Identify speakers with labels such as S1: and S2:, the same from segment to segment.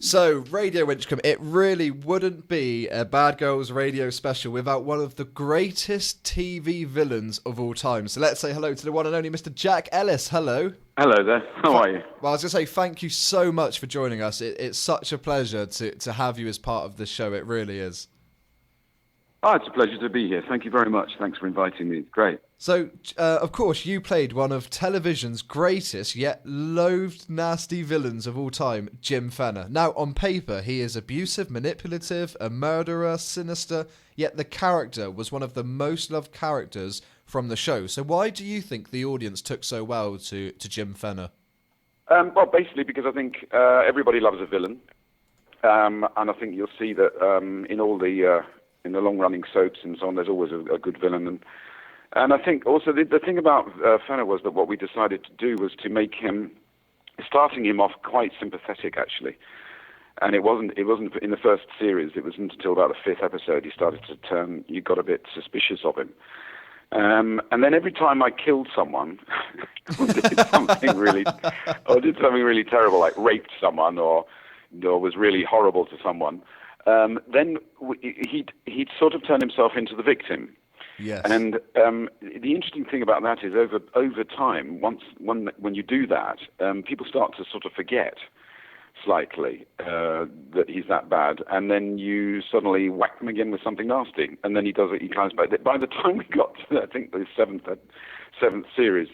S1: So, Radio Winchcombe, it really wouldn't be a Bad Girls Radio special without one of the greatest TV villains of all time. So let's say hello to the one and only Mr. Jack Ellis. Hello.
S2: Hello there. How are you?
S1: Well, I was going to say thank you so much for joining us. It's such a pleasure to have you as part of the show. It really is.
S2: Oh, it's a pleasure to be here. Thank you very much. Thanks for inviting me. It's great.
S1: So, of course, you played one of television's greatest yet loathed nasty villains of all time, Jim Fenner. Now, on paper, he is abusive, manipulative, a murderer, sinister, yet the character was one of the most loved characters from the show. So why do you think the audience took so well to Jim Fenner?
S2: Well, basically because I think everybody loves a villain. And I think you'll see that in all the long-running soaps and so on, there's always a good villain. And I think also the thing about Fana was that what we decided to do was to make him, starting him off quite sympathetic, actually. And it wasn't in the first series, it wasn't until about the fifth episode you got a bit suspicious of him. And then every time I killed someone, or did something really terrible, like raped someone or was really horrible to someone, then he'd sort of turn himself into the victim.
S1: Yes.
S2: And the interesting thing about that is over time, when you do that, people start to sort of forget slightly that he's that bad, and then you suddenly whack them again with something nasty, and then he comes back. By the time we got to, I think, the seventh series,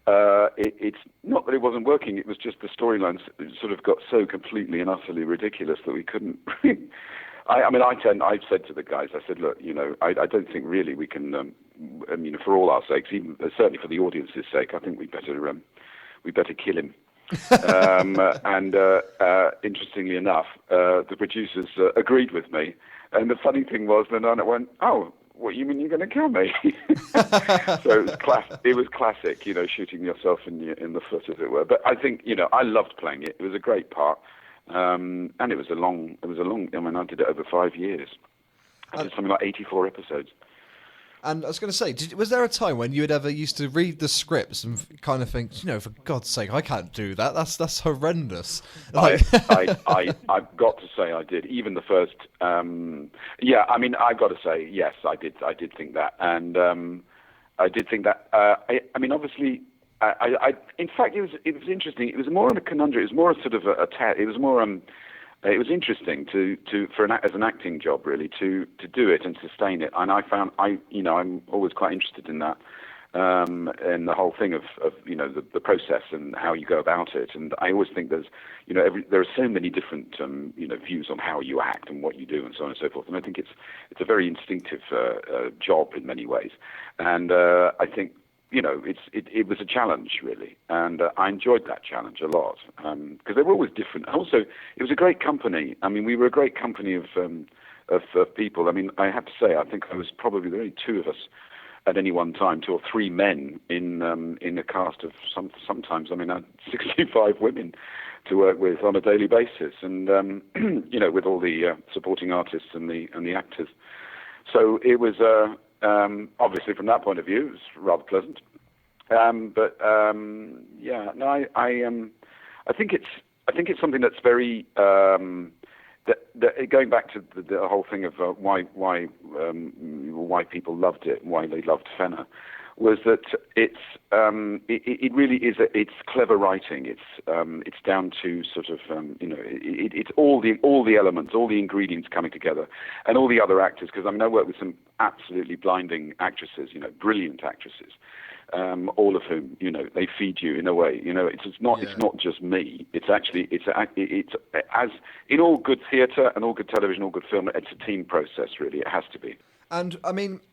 S2: it's not that it wasn't working, it was just the storylines sort of got so completely and utterly ridiculous that we couldn't. I said to the guys, I said, look, I don't think really we can, for all our sakes, even certainly for the audience's sake, I think we better kill him. And interestingly enough, the producers agreed with me. And the funny thing was, then I went, "Oh, what, you mean you're going to kill me?" So it was classic, shooting yourself in the foot, as it were. But I think, I loved playing it. It was a great part. And it was a long, I did it over 5 years. I did something like 84 episodes.
S1: And I was going to say, was there a time when you had ever used to read the scripts and kind of think, for God's sake, I can't do that. That's horrendous.
S2: I've got to say I did. Even the first, I've got to say, yes, I did think that. And I did think that, obviously, in fact, it was interesting. It was more of a conundrum. It was more sort of it was more it was interesting as an acting job, really, to do it and sustain it. And I found I'm always quite interested in that, in the whole thing of the process and how you go about it. And I always think there are so many different views on how you act and what you do and so on and so forth. And I think it's a very instinctive job in many ways. And I think. It was a challenge, really, and I enjoyed that challenge a lot because they were always different. Also, it was a great company. We were a great company of people. I have to say, I think I was probably only two of us at any one time, 2 or 3 men in a cast of sometimes. I had 65 women to work with on a daily basis, and with all the supporting artists and the actors. So it was. Obviously, from that point of view, it was rather pleasant. I think it's something that's very going back to the whole thing of why people loved it, why they loved Fana, was that it really is it's clever writing. It's down to sort of it's all the elements, all the ingredients coming together, and all the other actors. Because I work with some absolutely blinding actresses, brilliant actresses, all of whom they feed you in a way. It's not just me. It's actually it's as in all good theatre and all good television, all good film. It's a team process, really. It has to be.
S1: And,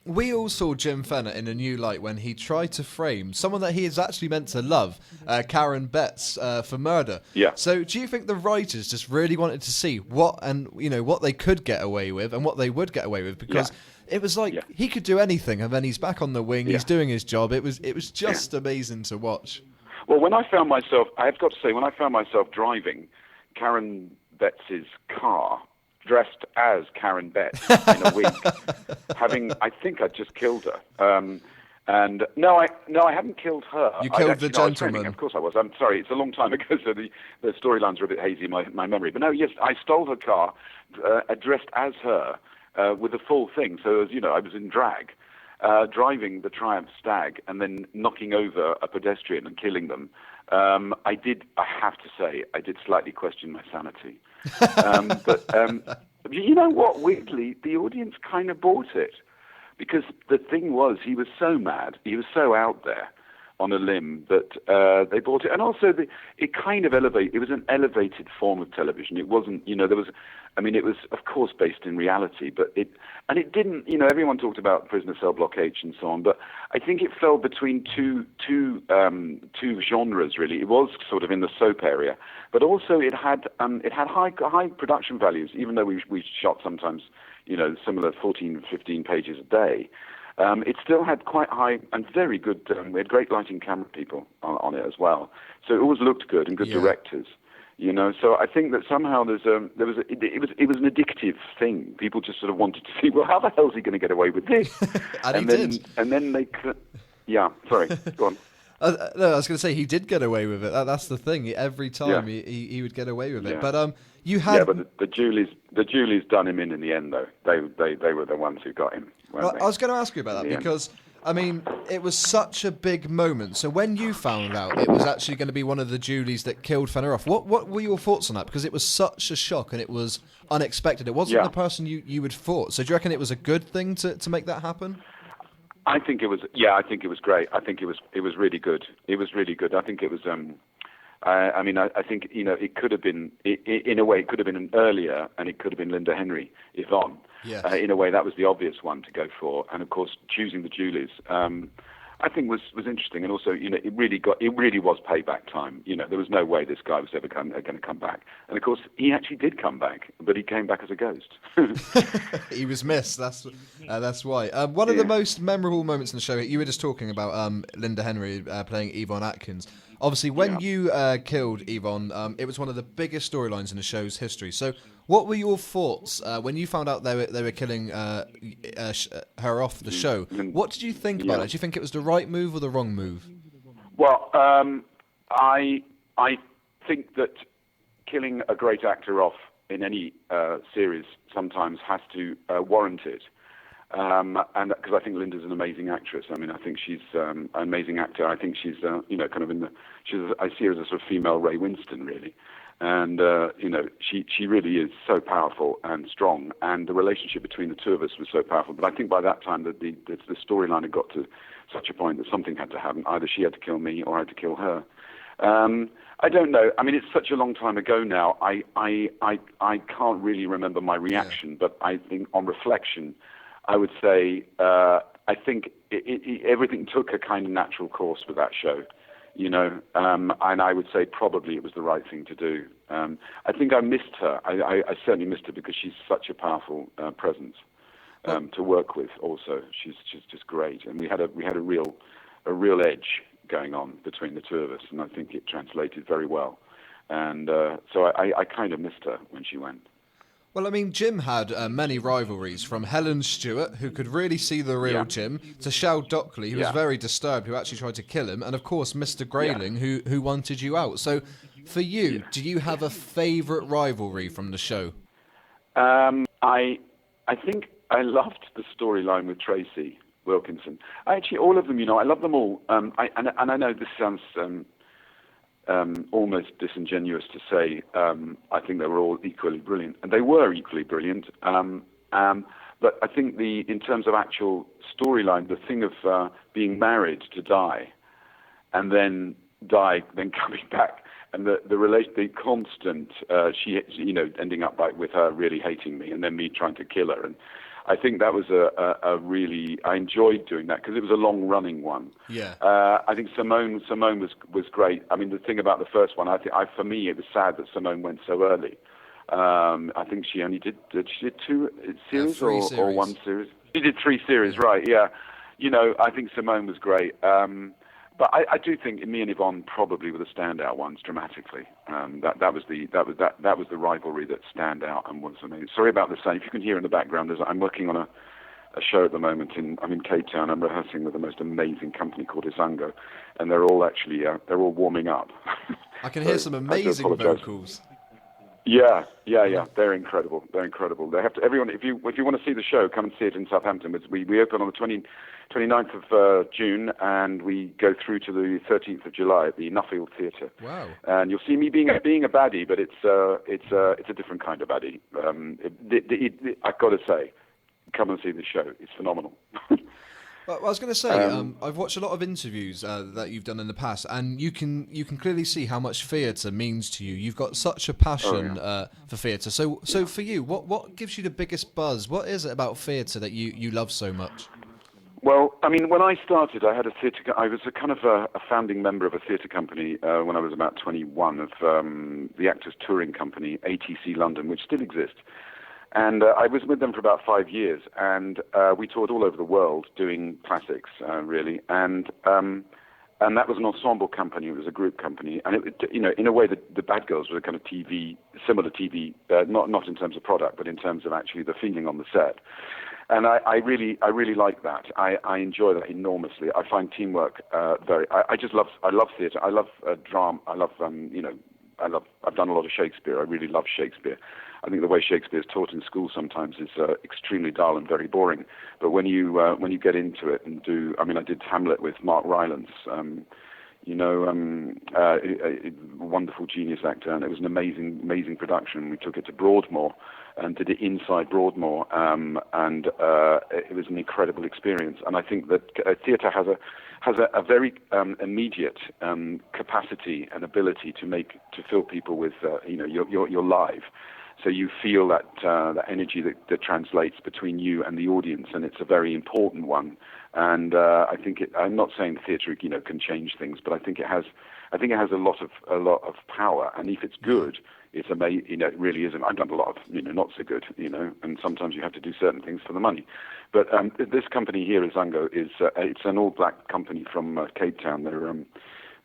S1: we all saw Jim Fenner in a new light when he tried to frame someone that he is actually meant to love, Karen Betts, for murder.
S2: Yeah.
S1: So do you think the writers just really wanted to see what they could get away with and what they would get away with? Because it was like he could do anything, and then he's back on the wing, he's doing his job. It was just amazing to watch.
S2: Well, I have got to say, when I found myself driving Karen Betts's car, dressed as Karen Betts in a wig, I think I'd just killed her. And no, I hadn't killed her.
S1: You killed the
S2: I was training.
S1: gentleman.
S2: Of course I was. I'm sorry, it's a long time ago, so the storylines are a bit hazy in my memory. But no, yes, I stole her car, dressed as her, with the full thing. So as you know, I was in drag, driving the Triumph Stag, and then knocking over a pedestrian and killing them. I have to say, I did slightly question my sanity. But you know what? Weirdly, the audience kind of bought it. Because the thing was, he was so mad, he was so out there on a limb that they bought it. And also, it kind of it was an elevated form of television. It wasn't, it was, of course, based in reality, but it didn't, everyone talked about Prisoner Cell Block H and so on, but I think it fell between two genres, really. It was sort of in the soap area, but also it had high production values, even though we shot sometimes, similar 14, 15 pages a day. It still had quite high and very good. We had great lighting camera people on it as well, so it always looked good and good directors. So I think that somehow it was an addictive thing. People just sort of wanted to see, well, how the hell is he going to get away with this?
S1: and then,
S2: did. And then they could. Yeah, sorry, go on.
S1: No, I was going to say he did get away with it. That's the thing. Every time he would get away with it. But you had.
S2: Yeah, but the Julies done him in the end, though. They were the ones who got him.
S1: Well, I was going to ask you about that because it was such a big moment. So when you found out it was actually going to be one of the Julies that killed Fenner off, what were your thoughts on that? Because it was such a shock and it was unexpected. It wasn't the person you would thought. So do you reckon it was a good thing to make that happen?
S2: I think it was. Yeah, I think it was great. I think it was really good. It was really good. I think it was. I think it could have been. In a way, it could have been earlier, and it could have been Linda Henry, Yvonne.
S1: Yes.
S2: In a way, that was the obvious one to go for, and of course, choosing the Julies. I think was interesting, and also, it really was payback time. There was no way this guy was ever going to come back, and of course, he actually did come back, but he came back as a ghost.
S1: He was missed. That's why. One of the most memorable moments in the show. You were just talking about Linda Henry playing Yvonne Atkins. Obviously, when you killed Yvonne, it was one of the biggest storylines in the show's history. So, what were your thoughts when you found out they were killing her off the show? What did you think about it? Did you think it was the right move or the wrong move?
S2: Well, I think that killing a great actor off in any series sometimes has to warrant it. And because I think Linda's an amazing actress. I think she's an amazing actor. I think she's, kind of I see her as a sort of female Ray Winston, really. And, she really is so powerful and strong. And the relationship between the two of us was so powerful. But I think by that time that the storyline had got to such a point that something had to happen. Either she had to kill me or I had to kill her. I don't know. It's such a long time ago now. I can't really remember my reaction. But I think on reflection, I would say I think everything took a kind of natural course with that show, and I would say probably it was the right thing to do. I think I missed her. I certainly missed her because she's such a powerful presence to work with. Also, she's just great, and we had a real edge going on between the two of us, and I think it translated very well. And so I kind of missed her when she went.
S1: Well, Jim had many rivalries, from Helen Stewart, who could really see the real Jim, to Shell Dockley, who was very disturbed, who actually tried to kill him, and of course Mr. Grayling, who wanted you out. So, for you, do you have a favourite rivalry from the show?
S2: I think I loved the storyline with Tracy Wilkinson. Actually, all of them, I love them all. And I know this sounds almost disingenuous to say I think they were all equally brilliant, and they were equally brilliant. But I think in terms of actual storyline, the thing of being married to Di, and then coming back, and the constant she ending up with her really hating me, and then me trying to kill her, and I think that was a really, I enjoyed doing that because it was a long running one.
S1: Yeah.
S2: I think Simone was great. The thing about the first one, for me it was sad that Simone went so early. I think she only did she did 2 series or 1 series? She did 3 series, right? Yeah. I think Simone was great. But I do think me and Yvonne probably were the standout ones dramatically. That was the rivalry that stand out and was amazing. Sorry about the sound. If you can hear in the background, I'm working on show at the moment I'm in Cape Town. I'm rehearsing with the most amazing company called Izango, and they're all actually they're all warming up.
S1: I can hear some amazing vocals.
S2: Yeah. They're incredible. They have to. Everyone, if you want to see the show, come and see it in Southampton. We open on the 29th of June, and we go through to the 13th of July at the Nuffield Theatre.
S1: Wow!
S2: And you'll see me being a baddie, but it's a different kind of baddie. I've got to say, come and see the show. It's phenomenal.
S1: Well, I was going to say, I've watched a lot of interviews that you've done in the past, and you can clearly see how much theatre means to you. You've got such a passion for theatre. So for you, what gives you the biggest buzz? What is it about theatre that you love so much?
S2: Well, I mean, when I started, I had a theatre. I was a kind of a founding member of a theatre company when I was about 21 of the Actors Touring Company, ATC London, which still exists. And I was with them for about 5 years, and we toured all over the world doing classics, really. And that was an ensemble company. It was a group company, and in a way, the Bad Girls were a kind of similar TV, not in terms of product, but in terms of actually the feeling on the set. And I really like that. I enjoy that enormously. I find teamwork very. I love theatre. I love drama. I love I've done a lot of Shakespeare. I really love Shakespeare. I think the way Shakespeare is taught in school sometimes is extremely dull and very boring. But when you get into it and I did Hamlet with Mark Rylance, a wonderful genius actor, and it was an amazing production. We took it to Broadmoor and did it inside Broadmoor, and it was an incredible experience. And I think that theatre has a very immediate capacity and ability to fill people with you're live. So you feel that energy that translates between you and the audience, and it's a very important one. And I think I'm not saying theatre can change things, but I think it has a lot of power. And if it's good, it's amazing. It really is. I've done a lot of not so good, and sometimes you have to do certain things for the money. But this company here, Izango, it's an all-black company from Cape Town. I'm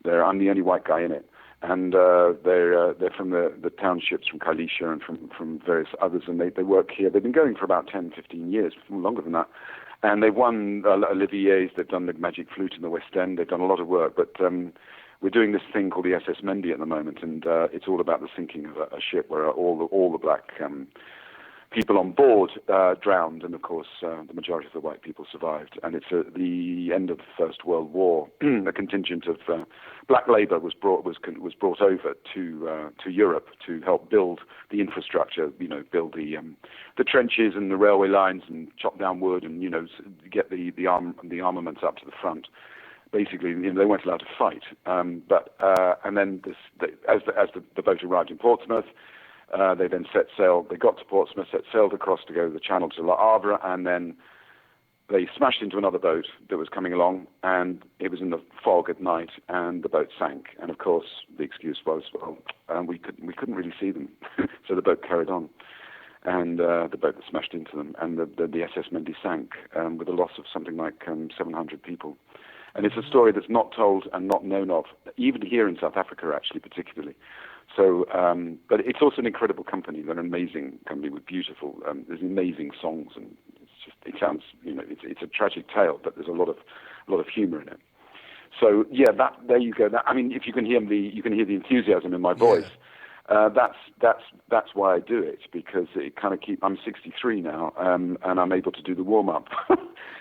S2: the only white guy in it. And they're from the townships from Kailicha and from various others, and they work here. They've been going for about 10, 15 years, longer than that. And they've won Olivier's, they've done the Magic Flute in the West End, they've done a lot of work. But we're doing this thing called the SS Mendy at the moment, and it's all about the sinking of a ship where all the black people on board drowned, and of course the majority of the white people survived. And it's at the end of the First World War. A contingent of black labour was brought over to Europe to help build the infrastructure, build the trenches and the railway lines and chop down wood and get the armaments up to the front. Basically, they weren't allowed to fight. And then as the boat arrived in Portsmouth. They then set sail. They got to Portsmouth, sailed across to go the channel to Le Havre, and then they smashed into another boat that was coming along, and it was in the fog at night, and the boat sank. And of course, the excuse was, we couldn't really see them, so the boat carried on, and the boat that smashed into them, and the SS Mendy sank with a loss of something like 700 people. And it's a story that's not told and not known of, even here in South Africa, actually, particularly. So, but it's also an incredible company. They're an amazing company with beautiful, there's amazing songs, and it sounds, it's a tragic tale, but there's a lot of humour in it. So, yeah, there you go. If you can hear the enthusiasm in my voice. That's why I do it, because it kind of I'm 63 now, and I'm able to do the warm up,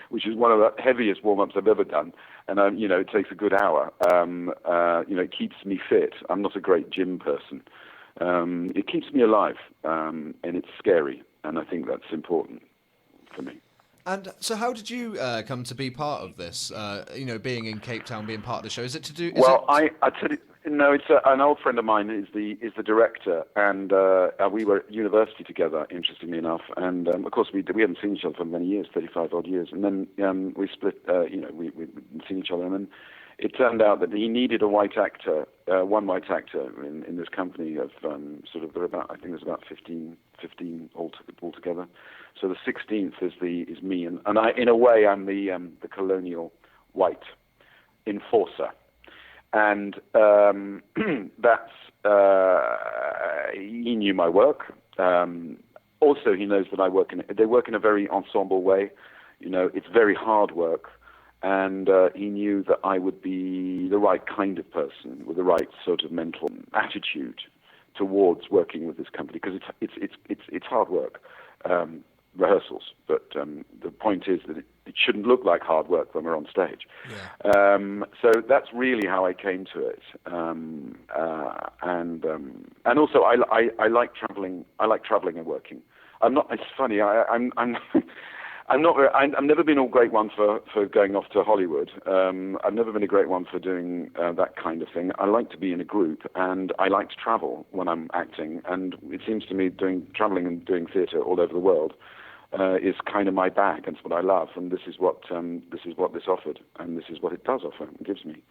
S2: which is one of the heaviest warm ups I've ever done. And it takes a good hour. It keeps me fit. I'm not a great gym person. It keeps me alive, and it's scary, and I think that's important for me.
S1: And so, how did you come to be part of this? Being in Cape Town, being part of the show. Is it to do?
S2: I tell you. No, it's an old friend of mine is the director, and we were at university together, interestingly enough. And of course, we hadn't seen each other for many years, 35 odd years, and then we split. We hadn't seen each other, and then it turned out that he needed a white actor, one white actor in this company of I think there's about 15 altogether. So the 16th is me, and I, in a way, I'm the colonial white enforcer. And that's he knew my work. Also, he knows that they work in a very ensemble way. It's very hard work. And he knew that I would be the right kind of person with the right sort of mental attitude towards working with this company, because it's hard work, rehearsals. But the point is that it shouldn't look like hard work when we're on stage.
S1: Yeah.
S2: So that's really how I came to it. And also I like traveling. I like traveling and working. I'm not. It's funny. I'm I'm not. I've never been a great one for going off to Hollywood. I've never been a great one for doing that kind of thing. I like to be in a group, and I like to travel when I'm acting. And it seems to me traveling and doing theatre all over the world is kind of my bag, and it's what I love. And this is what this offered, and this is what it does offer and gives me.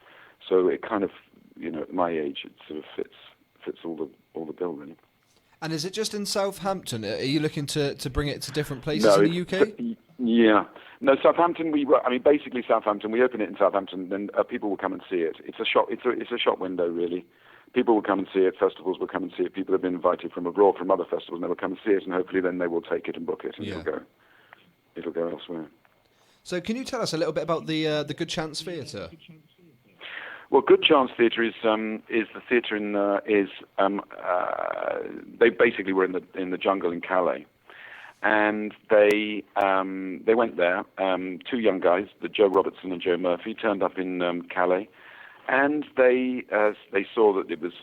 S2: So it kind of, at my age, it sort of fits all the bill, really.
S1: And is it just in Southampton? Are you looking to bring it to different places in the UK?
S2: Yeah. No, Southampton. Basically Southampton. We open it in Southampton, then people will come and see it. It's a shop. It's a shop window, really. People will come and see it. Festivals will come and see it. People have been invited from abroad, from other festivals, and they will come and see it, and hopefully then they will take it and book it, and it'll go elsewhere. So
S1: can you tell us a little bit about the Good Chance Theatre?
S2: Well, Good Chance Theatre is the theatre they basically were in the jungle in Calais, and they went there. Two young guys, the Joe Robertson and Joe Murphy, turned up in Calais, and they saw that it was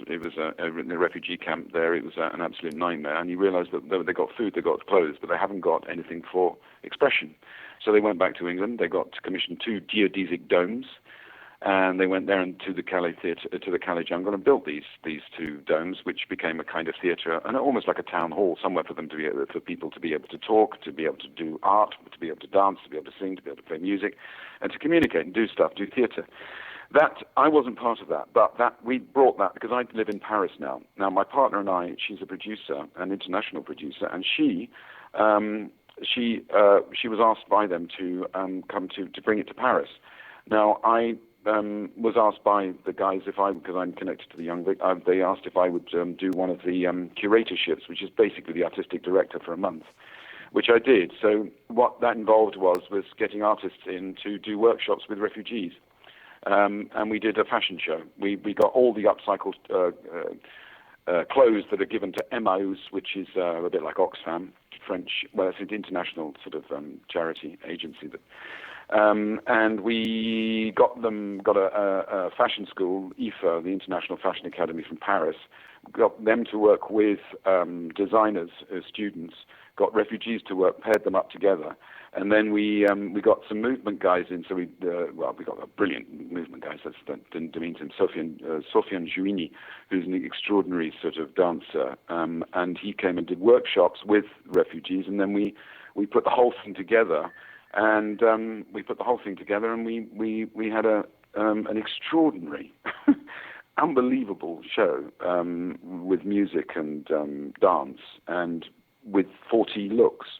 S2: in a refugee camp there. It was an absolute nightmare, and you realise that they got food, they got clothes, but they haven't got anything for expression. So they went back to England. They got commissioned 2 geodesic domes. And they went there to the Calais theatre, to the Calais jungle, and built these 2 domes, which became a kind of theatre, and almost like a town hall, somewhere for people to be able to talk, to be able to do art, to be able to dance, to be able to sing, to be able to play music, and to communicate and do theatre. That I wasn't part of that, but we brought that because I live in Paris now. Now my partner and I, she's a producer, an international producer, and she was asked by them to come to bring it to Paris. Now I was asked by the guys because I'm connected to the Young Vic, they asked if I would do one of the curatorships, which is basically the artistic director for a month, which I did. So what that involved was getting artists in to do workshops with refugees, and we did a fashion show. We got all the upcycled clothes that are given to Emmaüs, which is a bit like Oxfam, French. Well, it's an international sort of charity agency that. And we got a fashion school, IFA, the International Fashion Academy from Paris, got them to work with designers, students, got refugees to work, paired them up together, and then we got some movement guys in. So we got a brilliant movement guys. That's didn't demean him, Sofiane Jouini, who's an extraordinary sort of dancer, and he came and did workshops with refugees, and then we put the whole thing together. And we had an extraordinary, unbelievable show with music and dance, and with 40 looks,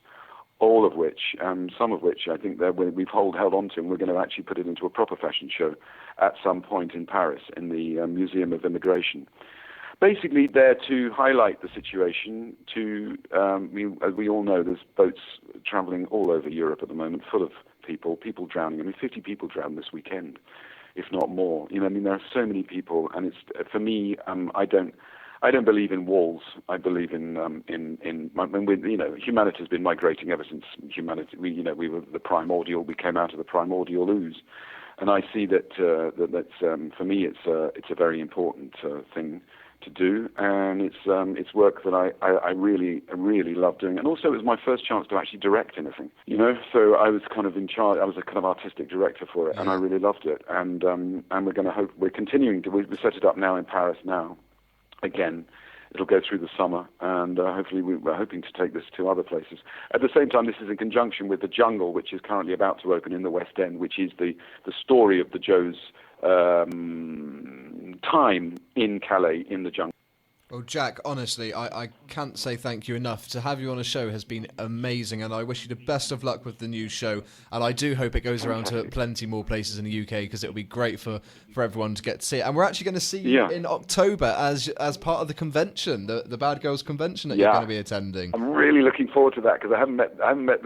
S2: all of which, some of which I think that we've held on to, and we're going to actually put it into a proper fashion show at some point in Paris in the Museum of Immigration. Basically there to highlight the situation, as we all know, there's boats travelling all over Europe at the moment, full of people drowning. 50 people drowned this weekend, if not more. There are so many people, and it's, for me, I don't believe in walls. I believe in humanity has been migrating ever since humanity. We were the primordial. We came out of the primordial ooze, and I see that's for me it's a very important thing to do, and it's work that I really love doing. And also it was my first chance to actually direct anything, so I was kind of in charge. I was a kind of artistic director for it, and I really loved it. And we're continuing to, we set it up now in Paris now again. It'll go through the summer, and hopefully we're hoping to take this to other places. At the same time, this is in conjunction with The Jungle, which is currently about to open in the West End, which is the story of the Joe's time in Calais in the jungle.
S1: Well, Jack, honestly, I can't say thank you enough. To have you on a show has been amazing, and I wish you the best of luck with the new show. And I do hope it goes around to plenty more places in the UK, because it'll be great for everyone to get to see it. And we're actually going to see you in October as part of the convention, the Bad Girls Convention that you're going to be attending.
S2: I'm really looking forward to that, because I haven't met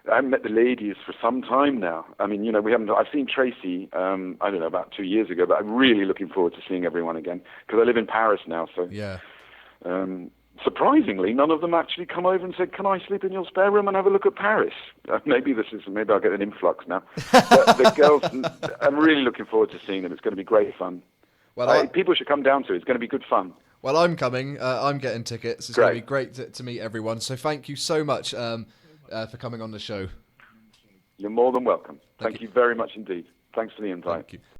S2: I haven't met the ladies for some time now. I mean, we haven't. I've seen Tracy, I don't know, about 2 years ago, but I'm really looking forward to seeing everyone again because I live in Paris now. So,
S1: yeah.
S2: Surprisingly, none of them actually come over and said, "Can I sleep in your spare room and have a look at Paris?" Maybe I'll get an influx now. But the girls, I'm really looking forward to seeing them. It's going to be great fun.
S1: Well,
S2: people should come down to it. It's going to be good fun.
S1: Well, I'm coming. I'm getting tickets. It's going to be great to meet everyone. So thank you so much for coming on the show.
S2: You're more than welcome. Thank you very much indeed. Thanks for the invite.
S1: Thank you.